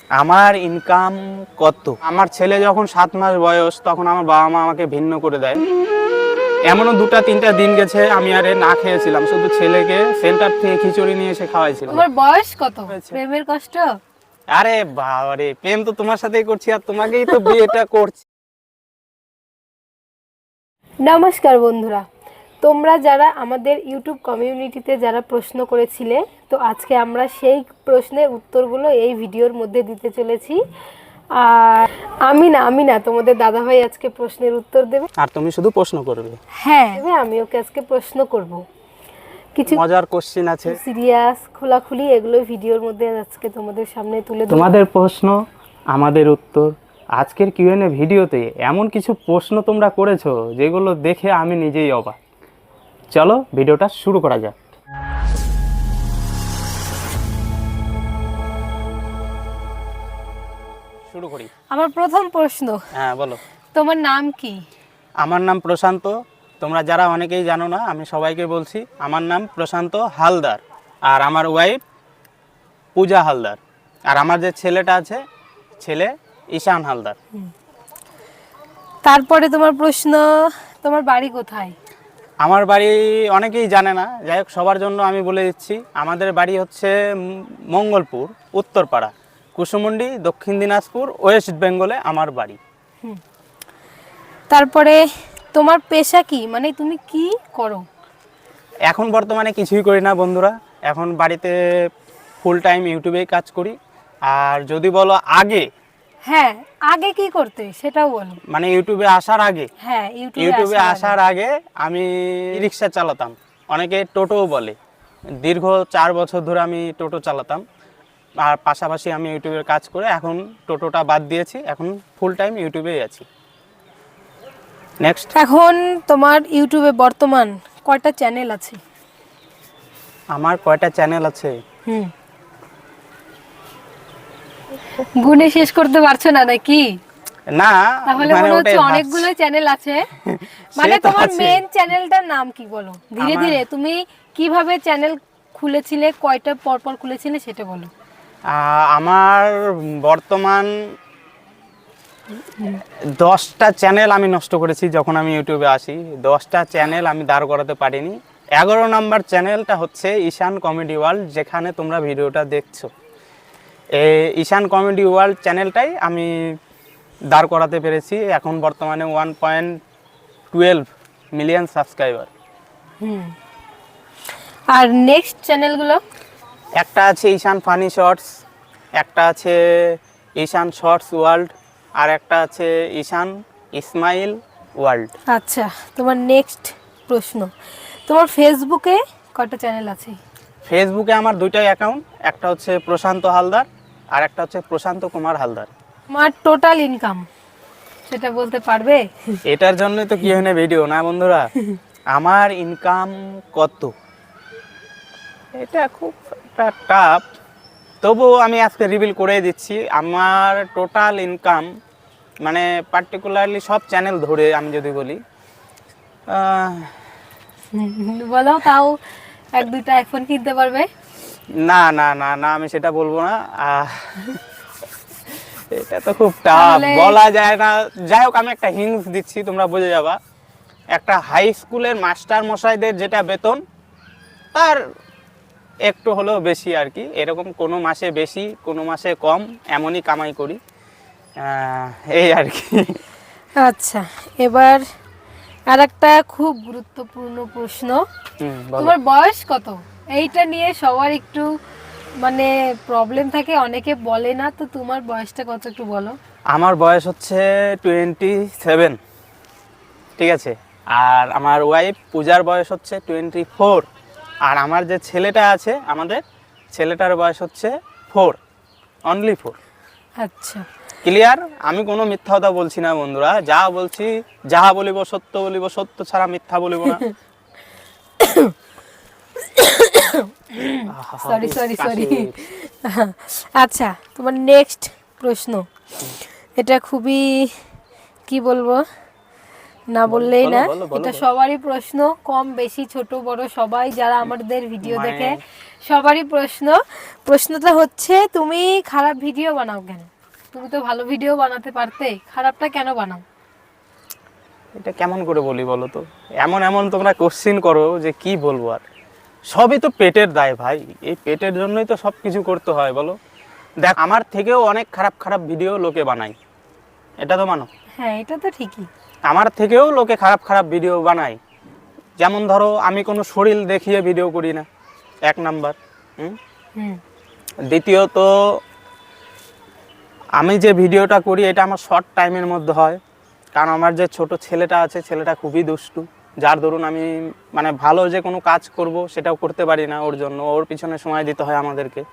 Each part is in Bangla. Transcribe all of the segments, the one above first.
আমার ইনকাম কত? আমার ছেলে যখন 7 মাস বয়স তখন আমার বাবা মা আমাকে ভিন্ন করে দেয়। এমনও 2-3টা দিন গেছে আমি আরে না খেয়েছিলাম, শুধু ছেলেকে সেন্টার থেকে খিচুড়ি নিয়ে এসে খাওয়াইছিলাম। তোমার বয়স কত? প্রেমের কষ্ট? আরে বাবারে, প্রেম তো তোমার সাথেই করছি আর তোমাকেই তো বিয়েটা করছি। নমস্কার বন্ধুরা, তোমরা যারা আমাদের ইউটিউব কমিউনিটিতে যারা প্রশ্ন করেছিলে, তো আজকে আমরা সেই প্রশ্নের উত্তরগুলো এই ভিডিওর মধ্যে দিতে চলেছি। আর আমি না তোমাদের দাদাভাই আজকে প্রশ্নের উত্তর দেবে, আর তুমি শুধু প্রশ্ন করবে। হ্যাঁ, আমি ওকে আজকে প্রশ্ন করব। কিছু মজার কোশ্চেন আছে, সিরিয়াস খোলাখুলি, এগুলো ভিডিওর মধ্যে আজকে তোমাদের সামনে তুলে ধরব। তোমাদের প্রশ্ন আমাদের উত্তর। আজকের কিউএনএ ভিডিওতে এমন কিছু প্রশ্ন তোমরা করেছো যেগুলো দেখে আমি নিজেই অবাক। চলো ভিডিওটা শুরু করা যাক। শুরু করি। আমার প্রথম প্রশ্ন, হ্যাঁ বলো। তোমার নাম কি? আমার নাম প্রশান্ত। তোমরা যারা অনেকেই জানো না, আমি সবাইকে বলছি, আমার নাম প্রশান্ত হালদার। আর আমার ওয়াইফ পূজা হালদার। আর আমার যে ছেলেটা আছে, ছেলে ঈশান হালদার। তারপরে তোমার প্রশ্ন, তোমার বাড়ি কোথায়? আমার বাড়ি অনেকেই জানে না, যাই হোক সবার জন্য আমি বলে দিচ্ছি। আমাদের বাড়ি হচ্ছে মঙ্গলপুর, উত্তরপাড়া, কুসুমুন্ডি, দক্ষিণ দিনাজপুর, ওয়েস্ট বেঙ্গলে আমার বাড়ি। তারপরে তোমার পেশা কি, মানে তুমি কি করো? এখন বর্তমানে কিছুই করি না বন্ধুরা, এখন বাড়িতে ফুল টাইম ইউটিউবেই কাজ করি। আর যদি বলো আগে, হ্যাঁ, আগে কি করতে সেটাও বলো। মানে ইউটিউবে আসার আগে, হ্যাঁ, ইউটিউবে আসার আগে আমি রিক্সা চালাতাম, অনেকে টোটোও বলে। দীর্ঘ 4 বছর ধরে আমি টোটো চালাতাম। আর পাশাপাশি আমি ইউটিউবের কাজ করে এখন টোটোটা বাদ দিয়েছি, এখন ফুল টাইম ইউটিউবেই আছি। নেক্সট। এখন তোমার ইউটিউবে বর্তমান কয়টা চ্যানেল আছে? আমার কয়টা চ্যানেল আছে? গুণে শেষ করতে পারছো না নাকি? না, তাহলে মানে মনে হচ্ছে ওটাই অনেকগুলো চ্যানেল আছে। সে মানে তো তোমার আছে। মেন চ্যানেলটার নাম কি বলো? ধীরে ধীরে তুমি কিভাবে চ্যানেল খুলেছিলে, কয়টা পরপর খুলেছিলে সেটা বলো। আমার বর্তমান 10টা চ্যানেল আমি নষ্ট করেছি যখন আমি ইউটিউবে আসি। 10টা চ্যানেল আমি দাঁড় করাতে পারিনি। 11 নম্বর চ্যানেলটা হচ্ছে ঈশান কমেডি ওয়ার্ল্ড, যেখানে তোমরা ভিডিওটা দেখছো। এই ঈশান কমেডি ওয়ার্ল্ড চ্যানেলটাই আমি দাঁড় করাতে পেরেছি। এখন বর্তমানে 1.12 মিলিয়ন সাবস্ক্রাইবার। আর নেক্সট চ্যানেলগুলো? একটা আছে ঈশান ফানি শর্টস, একটা আছে ঈশান শর্টস ওয়ার্ল্ড, আর একটা আছে ঈশান ইসমাইল ওয়ার্ল্ড। আচ্ছা, তোমার নেক্সট প্রশ্ন, তোমার ফেসবুকে কয়টা চ্যানেল আছে? ফেসবুকে আমার 2টাই অ্যাকাউন্ট, একটা হচ্ছে প্রশান্ত হালদার আর একটা হচ্ছে প্রশান্ত কুমার হালদার। তোমার টোটাল ইনকাম সেটা বলতে পারবে? এটার জন্যই তো কি হয় না ভিডিও না বন্ধুরা। আমার ইনকাম কত, এটা খুব একটা টাফ, তবুও আমি আজকে রিভিল করে দিচ্ছি। আমার টোটাল ইনকাম, মানে পার্টিকুলারলি সব চ্যানেল ধরে আমি যদি বলি, বলো, তাও 1-2টা আইফোন কিনতে পারবে? না না না না, আমি সেটা বলবো না। এটা তো খুব টাফ, তাহলে- বলা যায় না। যাই হোক, আমি একটা হিন্টস দিচ্ছি, তোমরা বুঝে যাবা। একটা হাই স্কুলের মাস্টার মশাইদের যেটা বেতন, তার একটু হলেও বেশি আর কি। এরকম কোনো মাসে বেশি, কোনো মাসে কম, এমনই কামাই করি, এই আর কি। আচ্ছা, এবার আর একটা খুব গুরুত্বপূর্ণ প্রশ্ন, বলো। তোমার বয়স কত? এইটা নিয়ে সবার একটু মানে প্রবলেম থাকে, অনেকে বলে না, তো তোমার বয়সটা কত একটু বলো। আমার বয়স হচ্ছে 27, ঠিক আছে। আর আমার ওয়াইফ পূজার বয়স হচ্ছে 24। আর আমার যে ছেলেটা আছে, আমাদের ছেলেটার বয়স হচ্ছে 4, অনলি 4। আচ্ছা, ক্লিয়ার? আমি কোনো মিথ্যা কথা বলছি না বন্ধুরা, যা বলছি, যাহা বলিব সত্য বলিব, সত্য ছাড়া মিথ্যা বলিব না। Sorry sorry sorry. আচ্ছা, তোমার নেক্সট প্রশ্ন, এটা খুবই কি বলবো, না বললেই না, বলো, বলো, এটা বলো। সবারই প্রশ্ন, কম বেশি ছোট বড় সবাই যারা আমাদের ভিডিও মানে- দেখে সবারই প্রশ্নটা হচ্ছে তুমি খারাপ ভিডিও বানাও কেন? তুমি তো ভালো ভিডিও বানাতে পারতে, খারাপটা কেন বানাও? এটা কেমন করে বলি বলো তো, এমন এমন তোমরা কোশ্চিন করো যে কি বলবো আর। সবই তো পেটের দায় ভাই, এই পেটের জন্যই তো সব কিছু করতে হয় বলো। দেখ, আমার থেকেও অনেক খারাপ খারাপ ভিডিও লোকে বানায়, এটা তো মানো। হ্যাঁ, এটা তো ঠিকই। আমার থেকেও লোকে খারাপ খারাপ ভিডিও বানায়। যেমন ধরো, আমি কোনো শরীর দেখিয়ে ভিডিও করি না, এক নাম্বার। হুম দ্বিতীয়ত, আমি যে ভিডিওটা করি এটা আমার শর্ট টাইমের মধ্যে হয়, কারণ আমার যে ছোট ছেলেটা আছে, ছেলেটা খুবই দুষ্টু, যার দরুন আমি মানে ভালো যে কোনো কাজ করব সেটাও করতে পারি না, ওর জন্য ওর পিছনে সময় দিতে হয় আমাদেরকে।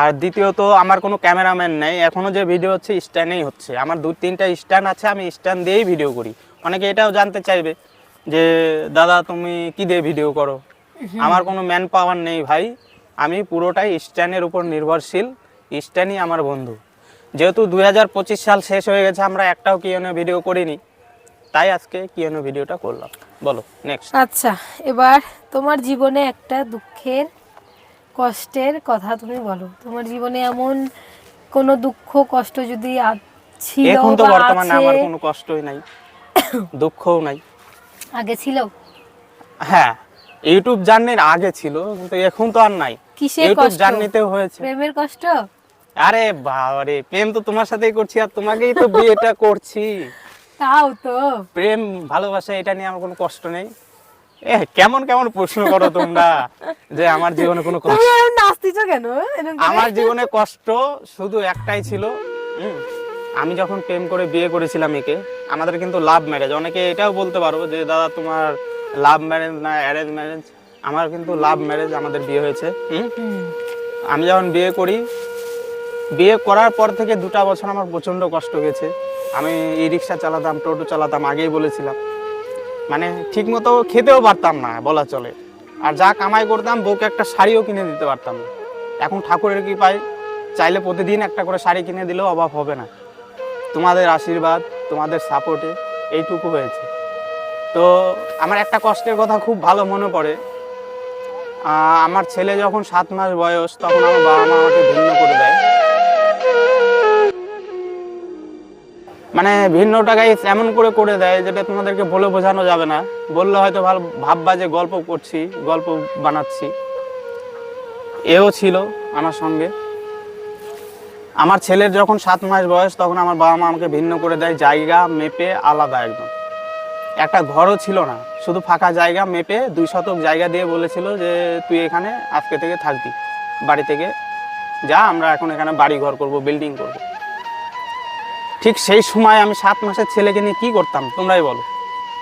আর দ্বিতীয়ত, আমার কোনো ক্যামেরাম্যান নেই, এখনও যে ভিডিও হচ্ছে স্ট্যান্ডেই হচ্ছে, আমার 2-3টা স্ট্যান্ড আছে, আমি স্ট্যান্ড দিয়েই ভিডিও করি। অনেকে এটাও জানতে চাইবে যে দাদা তুমি কি দিয়ে ভিডিও করো। আমার কোনো ম্যান পাওয়ার নেই ভাই, আমি পুরোটাই স্ট্যান্ডের উপর নির্ভরশীল, স্ট্যান্ডই আমার বন্ধু। যেহেতু 2025 সাল শেষ হয়ে গেছে, আমরা একটাও কিয়নো ভিডিও করিনি, তাই আজকে কিয়নো ভিডিওটা করলাম। বলো নেক্সট। আচ্ছা, এবার তোমার জীবনে একটা দুঃখের কষ্টের কথা তুমি বলো। তোমার জীবনে এমন কোনো দুঃখ কষ্ট যদি ছিল এখন তো বা বর্তমানে আছে, আমার কোনো কষ্টই নাই, দুঃখও নাই। আগে ছিল? হ্যাঁ, ইউটিউব জার্নির আগে ছিল, কিন্তু এখন তো আর নাই। কিসের ইউটিউব কষ্ট? জার্নিতেও হয়েছে। প্রেমের কষ্ট? আরে বাবারে, প্রেম তো তোমার সাথেই করছি, আর তোমাকেই তো বিয়েটা করছি। তাও তো। প্রেম ভালোবাসা এটা নিয়ে আমার কোনো কষ্ট নেই। কেমন কেমন প্রশ্ন করো তোমরা যে আমার জীবনে কোনো কষ্ট। তুমি আর নাচতেছো কেন এরকম করে? আমার জীবনে কষ্ট শুধু একটাই ছিল। আমি যখন প্রেম করে বিয়ে করেছিলাম একে, আমাদের কিন্তু লাভ ম্যারেজ। অনেকে এটাও বলতে পারো যে দাদা তোমার লাভ ম্যারেজ না অ্যারেঞ্জ ম্যারেজ। আমার কিন্তু লাভ ম্যারেজ, আমাদের বিয়ে হয়েছে। আমি যখন বিয়ে করি, বিয়ে করার পর থেকে 2টা বছর আমার প্রচণ্ড কষ্ট গেছে। আমি ই রিক্সা চালাতাম, টোটো চালাতাম, আগেই বলেছিলাম। মানে ঠিক মতো খেতেও পারতাম না বলা চলে। আর যা কামাই করতাম, বউকে একটা শাড়িও কিনে দিতে পারতাম না। এখন ঠাকুরের কৃপায় চাইলে প্রতিদিন একটা করে শাড়ি কিনে দিলেও অভাব হবে না। তোমাদের আশীর্বাদ, তোমাদের সাপোর্টে এইটুকু হয়েছে। তো আমার একটা কষ্টের কথা খুব ভালো মনে পড়ে। আমার ছেলে যখন 7 মাস বয়স, তখন আমার বাবা মা আমাকে ভিন্ন করে দেয়। মানে ভিন্নটা গাইস এমন করে দেয় যেটা তোমাদেরকে বলে বোঝানো যাবে না। বললে হয়তো ভাববা যে গল্প করছি, গল্প বানাচ্ছি। এও ছিল আমার সঙ্গে। আমার ছেলের যখন 7 মাস বয়স, তখন আমার বাবা মা আমাকে ভিন্ন করে দেয়, জায়গা মেপে আলাদা একদম। একটা ঘরও ছিল না, শুধু ফাঁকা জায়গা মেপে 2 শতক জায়গা দিয়ে বলেছিল যে তুই এখানে আজকে থেকে থাকবি, বাড়ি থেকে যা, আমরা এখন এখানে বাড়ি ঘর করবো, বিল্ডিং করবো। ঠিক সেই সময় আমি 7 মাসের ছেলেকে নিয়ে কী করতাম তোমরাই বলো।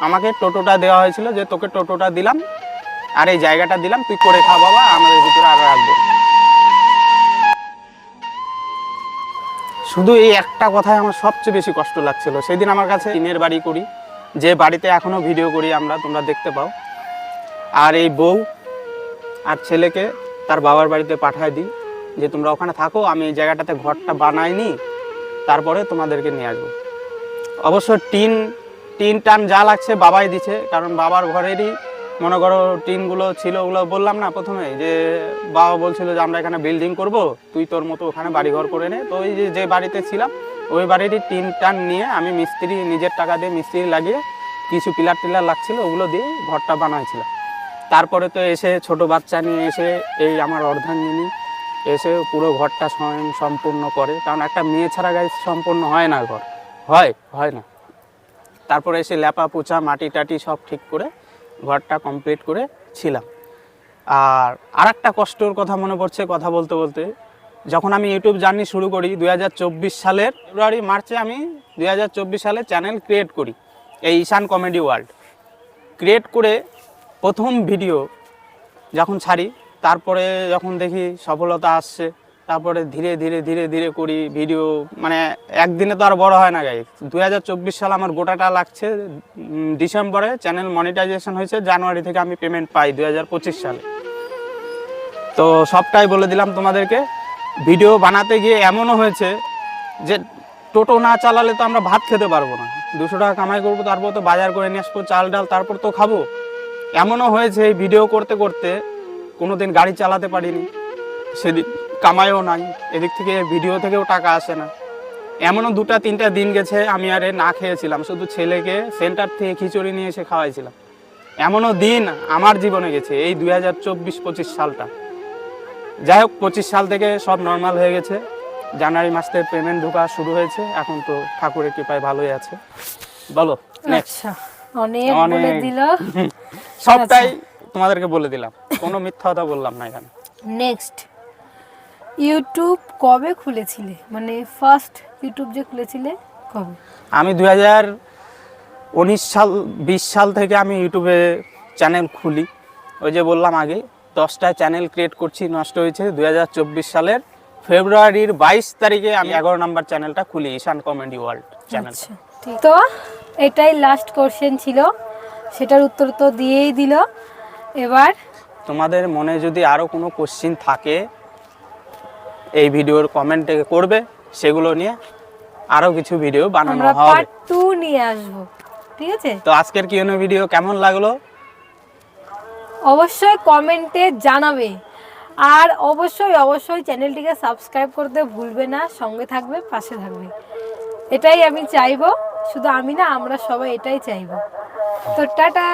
আমাকে টোটোটা দেওয়া হয়েছিল যে তোকে টোটোটা দিলাম আর এই জায়গাটা দিলাম, তুই করে খা বাবা, আমাদের ভিতরে আর রাখবো। শুধু এই একটা কথায় আমার সবচেয়ে বেশি কষ্ট লাগছিল সেদিন। আমার কাছে টিনের বাড়ি করি, যে বাড়িতে এখনও ভিডিও করি আমরা, তোমরা দেখতে পাও। আর এই বউ আর ছেলেকে তার বাবার বাড়িতে পাঠায় দিই যে তোমরা ওখানে থাকো, আমি এই জায়গাটাতে ঘরটা বানাইনি, তারপরে তোমাদেরকে নিয়ে আসবো। অবশ্য টিন টান যা লাগছে বাবাই দিছে, কারণ বাবার ঘরেরই মনে করো টিনগুলো ছিল, ওগুলো বললাম না প্রথমে যে বাবা বলছিল যে আমরা এখানে বিল্ডিং করব, তুই তোর মতো ওখানে বাড়িঘর করে নে। তো ওই যে বাড়িতে ছিলাম ওই বাড়িরই টিন টান নিয়ে আমি মিস্ত্রি, নিজের টাকা দিয়ে মিস্ত্রি লাগিয়ে কিছু পিলার টিলার লাগছিল, ওগুলো দিয়ে ঘরটা বানাইছিলাম। তারপরে তো এসে ছোট বাচ্চা নিয়ে এসে এই আমার অর্ধাঙ্গিনী এসে পুরো ঘরটা স্বয়ং সম্পূর্ণ করে, কারণ একটা মেয়ে ছাড়া গাইস সম্পূর্ণ হয় না ঘর, হয় না। তারপরে এসে ল্যাপা পোছা মাটি টাটি সব ঠিক করে ঘরটা কমপ্লিট করে ছিলাম। আর একটা কষ্টর কথা মনে পড়ছে কথা বলতে বলতে। যখন আমি ইউটিউব জার্নি শুরু করি 2024 সালের ফেব্রুয়ারি মার্চে, আমি 2024 সালে চ্যানেল ক্রিয়েট করি, এই ঈশান কমেডি ওয়ার্ল্ড। ক্রিয়েট করে প্রথম ভিডিও যখন ছাড়ি, তারপরে যখন দেখি সফলতা আসছে, তারপরে ধীরে ধীরে ধীরে ধীরে করি ভিডিও। মানে একদিনে তো আর বড় হয় না গাইস। 2024 সাল আমার গোটাটা লাগছে ডিসেম্বরে, চ্যানেল মনিটাইজেশন হয়েছে জানুয়ারি থেকে আমি পেমেন্ট পাই 2025 সালে। তো সবটাই বলে দিলাম তোমাদেরকে। ভিডিও বানাতে গিয়ে এমনও হয়েছে যে টোটো না চালালে তো আমরা ভাত খেতে পারবো না। 200 টাকা কামাই করবো, তারপর তো বাজার করে নিয়ে আসবো চাল ডাল, তারপর তো খাবো। এমনও হয়েছে এই ভিডিও করতে করতে কোনোদিন গাড়ি চালাতে পারিনি, সেদিন কামাইও নাই, এদিক থেকে ভিডিও থেকেও টাকা আসে না। এমনও 2-3টা দিন গেছে আমি আরে না খেয়েছিলাম, শুধু ছেলেকে সেন্টার থেকে খিচুড়ি নিয়ে এসে খাওয়াইছিলাম। এমনও দিন আমার জীবনে গেছে এই 2024-25 সালটা। যাই হোক, 25 সাল থেকে সব নর্মাল হয়ে গেছে। জানুয়ারি মাস থেকে পেমেন্ট ঢোকা শুরু হয়েছে, এখন তো ঠাকুরের কৃপায় ভালোই আছে। বলো নেক্সট। আচ্ছা, অনেক বলে দিল। সবটাই তোমাদেরকে বলে দিলাম, কোনো মিথ্যা কথা বললাম না এখানে। নেক্সট, ইউটিউব কবে খুলেছিলে, মানে ফার্স্ট ইউটিউব যে খুলেছিলে কবে? আমি 2019 সাল থেকে আমি ইউটিউবে চ্যানেল খুলি। ওই যে বললাম আগে 10টা চ্যানেল ক্রিয়েট করছি, নষ্ট হয়েছে। 2024 সালের ফেব্রুয়ারির 22 তারিখে আমি 11 নম্বর চ্যানেলটা খুলি, ঈশান কমেডি ওয়ার্ল্ড চ্যানেল। আচ্ছা, ঠিক। তো এটাই লাস্ট কোশ্চেন ছিল, সেটার উত্তর তো দিয়েই দিল। এবার তোমাদের মনে যদি আরও কোনো কোশ্চিন থাকে এই ভিডিওর কমেন্টে করবে, সেগুলো নিয়ে আরও কিছু ভিডিও বানানো আমরা হবে। পার্ট 2 নিয়ে আসব, ঠিক আছে? তো আজকের কিউএনএ ভিডিও কেমন লাগলো অবশ্যই কমেন্টে জানাবে, আর অবশ্যই অবশ্যই চ্যানেলটিকে সাবস্ক্রাইব করতে ভুলবে না, সঙ্গে থাকবে, পাশে থাকবে। এটাই আমি চাইবো, শুধু আমি না, আমরা সবাই এটাই চাইবো। তো টাটা।